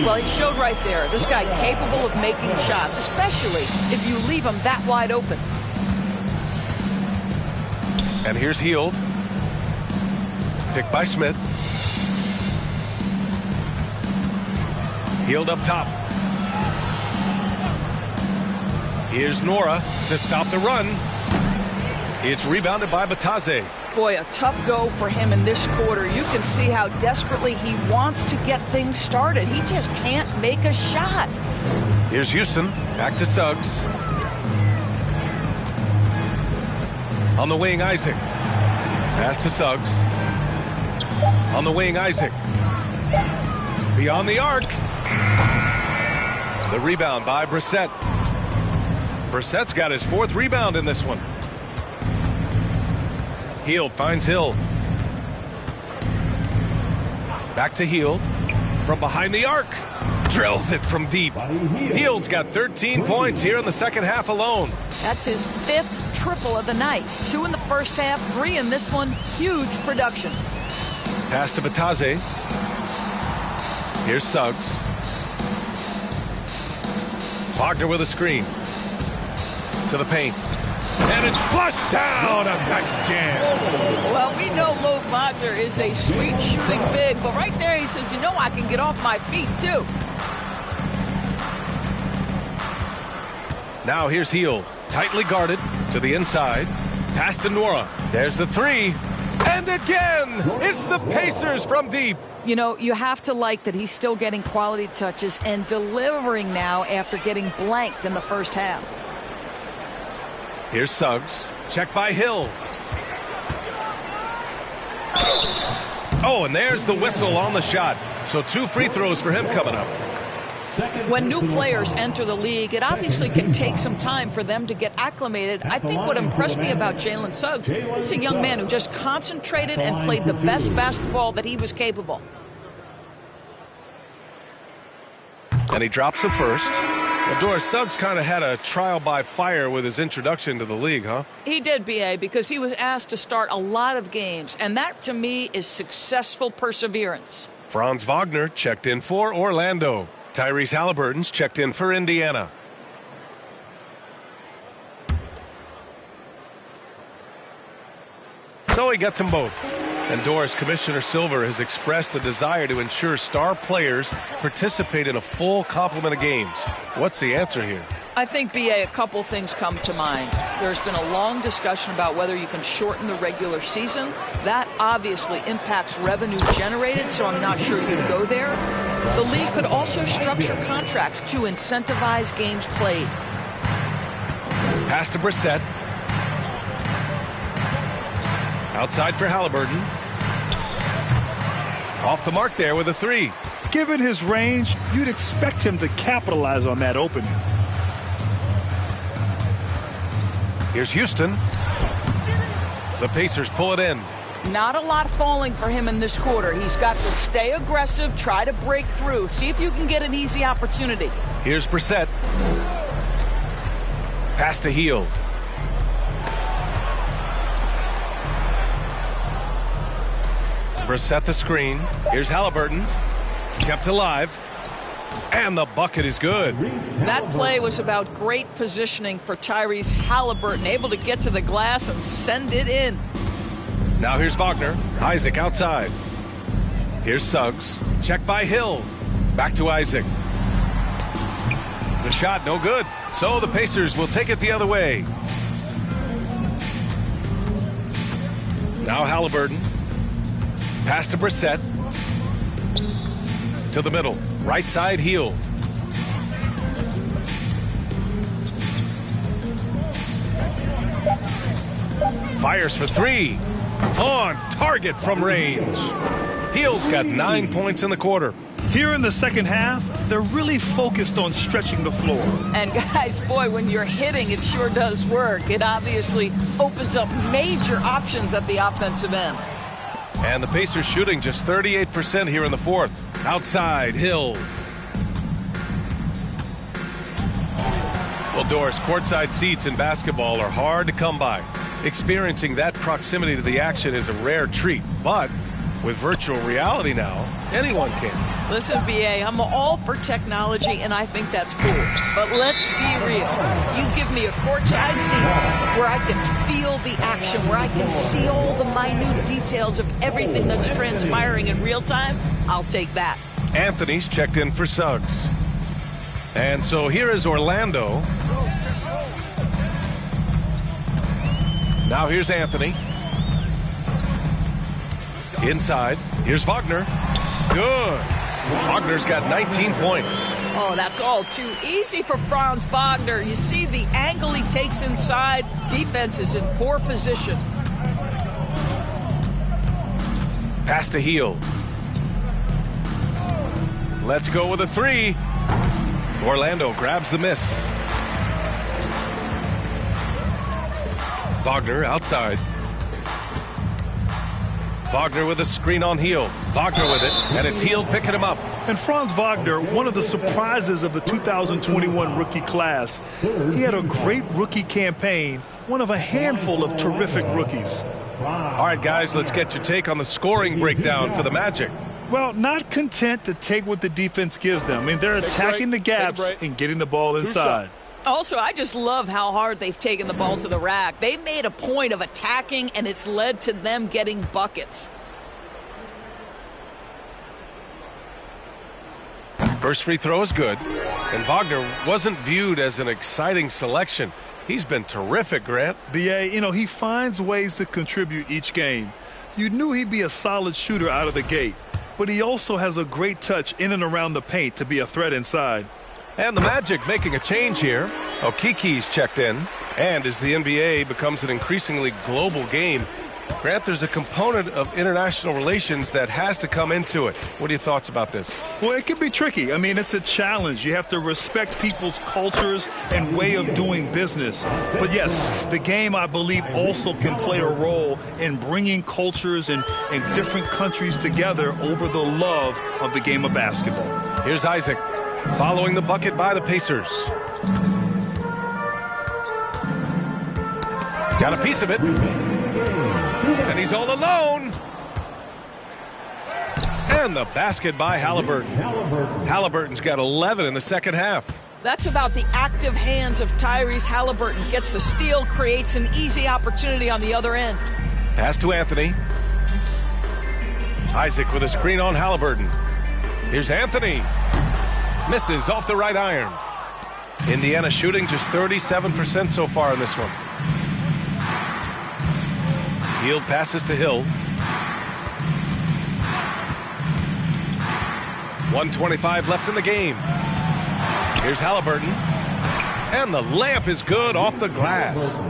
Well, he showed right there. This guy capable of making shots, especially if you leave him that wide open. And here's Hield. Picked by Smith. Hield up top. Here's Nora to stop the run. It's rebounded by Batase. Boy, a tough go for him in this quarter. You can see how desperately he wants to get things started. He just can't make a shot. Here's Houston. Back to Suggs. On the wing, Isaac. Pass to Suggs. On the wing, Isaac. Beyond the arc. The rebound by Brissett. Brissett's got his 4th rebound in this one. Hield finds Hill. Back to Hield. From behind the arc. Drills it from deep. Hield's got 13 points here in the second half alone. That's his 5th triple of the night. 2 in the first half, 3 in this one. Huge production. Pass to Batase. Here's Suggs. Wagner with a screen. To the paint. And it's flushed down. A nice jam. Well, we know Mo Wagner is a sweet shooting big, but right there he says, you know, I can get off my feet too. Now here's Hield. Tightly guarded to the inside. Pass to Nora. There's the 3. And again, it's the Pacers from deep. You know, you have to like that he's still getting quality touches and delivering now after getting blanked in the first half. Here's Suggs. Check by Hill. Oh, and there's the whistle on the shot. So 2 free throws for him coming up. When new players enter the league, it obviously can take some time for them to get acclimated. I think what impressed me about Jalen Suggs is a young man who just concentrated and played the best basketball that he was capable. And he drops the first. Well, Doris, Suggs kind of had a trial by fire with his introduction to the league, huh? He did, B.A., because he was asked to start a lot of games, and that, to me, is successful perseverance. Franz Wagner checked in for Orlando. Tyrese Halliburton's checked in for Indiana. So he gets them both. And Doris, Commissioner Silver has expressed a desire to ensure star players participate in a full complement of games. What's the answer here? I think, B.A., a couple things come to mind. There's been a long discussion about whether you can shorten the regular season. That obviously impacts revenue generated, so I'm not sure you'd go there. The league could also structure contracts to incentivize games played. Pass to Brissett. Outside for Halliburton. Off the mark there with a 3. Given his range, you'd expect him to capitalize on that opening. Here's Houston. The Pacers pull it in. Not a lot falling for him in this quarter. He's got to stay aggressive, try to break through, see if you can get an easy opportunity. Here's Brissett. Pass to Hield. Brissett the screen. Here's Halliburton. Kept alive. And the bucket is good. That play was about great positioning for Tyrese Halliburton, able to get to the glass and send it in. Now here's Wagner. Isaac outside. Here's Suggs. Check by Hill. Back to Isaac. The shot no good. So the Pacers will take it the other way. Now Halliburton. Pass to Brissett. To the middle. Right side heel. Fires for 3. On target from range. Hield's got 9 points in the quarter. Here in the second half, they're really focused on stretching the floor. And guys, boy, when you're hitting, it sure does work. It obviously opens up major options at the offensive end. And the Pacers shooting just 38% here in the fourth. Outside, Hill. Doris, courtside seats in basketball are hard to come by. Experiencing that proximity to the action is a rare treat, but with virtual reality now, anyone can. Listen, BA, I'm all for technology, and I think that's cool. But let's be real. You give me a courtside seat where I can feel the action, where I can see all the minute details of everything that's transpiring in real time, I'll take that. Anthony's checked in for Suggs. And so here is Orlando. Now here's Anthony. Inside. Here's Wagner. Good. Wagner's got 19 points. Oh, that's all too easy for Franz Wagner. You see the angle he takes inside. Defense is in poor position. Pass to Hield. Let's go with a three. Orlando grabs the miss. Wagner outside. Wagner with a screen on Hield. Wagner with it, and it's Hield picking him up. And Franz Wagner, one of the surprises of the 2021 rookie class. He had a great rookie campaign, one of a handful of terrific rookies. All right, guys, let's get your take on the scoring breakdown for the Magic. Well, not content to take what the defense gives them. I mean, they're attacking the gaps and getting the ball inside. Also, I just love how hard they've taken the ball to the rack. They made a point of attacking, and it's led to them getting buckets. First free throw is good, and Wagner wasn't viewed as an exciting selection. He's been terrific, Grant. BA, you know, he finds ways to contribute each game. You knew he'd be a solid shooter out of the gate, but he also has a great touch in and around the paint to be a threat inside. And the Magic making a change here. Okiki's checked in. And as the NBA becomes an increasingly global game, Grant, there's a component of international relations that has to come into it. What are your thoughts about this? Well, it can be tricky. I mean, it's a challenge. You have to respect people's cultures and way of doing business. But yes, the game, I believe, also can play a role in bringing cultures and different countries together over the love of the game of basketball. Here's Isaac. Following the bucket by the Pacers. Got a piece of it. And he's all alone. And the basket by Halliburton. Halliburton's got 11 in the second half. That's about the active hands of Tyrese Halliburton. Gets the steal, creates an easy opportunity on the other end. Pass to Anthony. Isaac with a screen on Halliburton. Here's Anthony. Misses off the right iron. Indiana shooting just 37% so far in this one. Hield passes to Hill. 1:25 left in the game. Here's Halliburton. And the layup is good off the glass.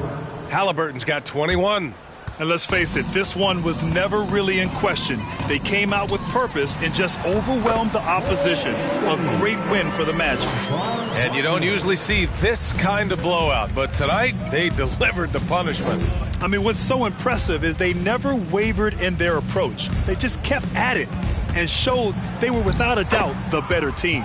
Halliburton's got 21. And let's face it, this one was never really in question. They came out with purpose and just overwhelmed the opposition. A great win for the Magic. And you don't usually see this kind of blowout, but tonight they delivered the punishment. I mean, what's so impressive is they never wavered in their approach. They just kept at it and showed they were without a doubt the better team.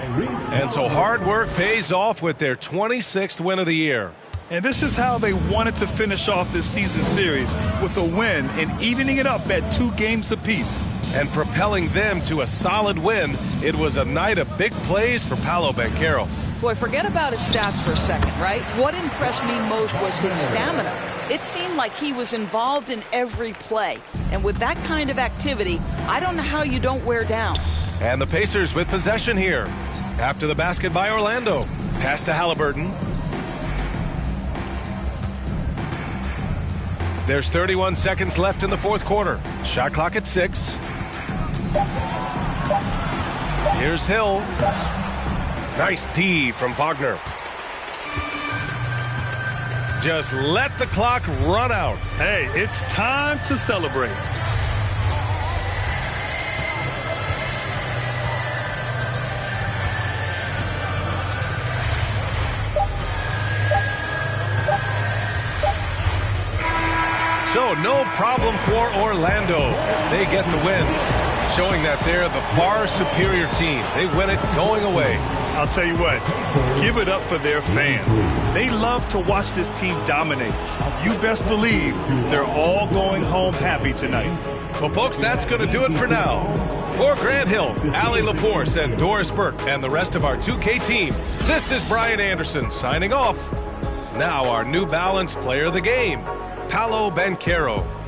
And so hard work pays off with their 26th win of the year. And this is how they wanted to finish off this season series, with a win and evening it up at 2 games apiece. And propelling them to a solid win. It was a night of big plays for Paolo Banchero. Boy, forget about his stats for a second, right? What impressed me most was his stamina. It seemed like he was involved in every play. And with that kind of activity, I don't know how you don't wear down. And the Pacers with possession here. After the basket by Orlando. Pass to Halliburton. There's 31 seconds left in the fourth quarter. Shot clock at 6. Here's Hill. Nice D from Wagner. Just let the clock run out. Hey, it's time to celebrate. So no problem for Orlando as they get the win, showing that they're the far superior team. They win it going away. I'll tell you what, give it up for their fans. They love to watch this team dominate. You best believe they're all going home happy tonight. Well, folks, that's going to do it for now. For Grant Hill, Allie LaForce, and Doris Burke, and the rest of our 2K team, this is Brian Anderson signing off. Now our New Balance player of the game, Paolo Banchero.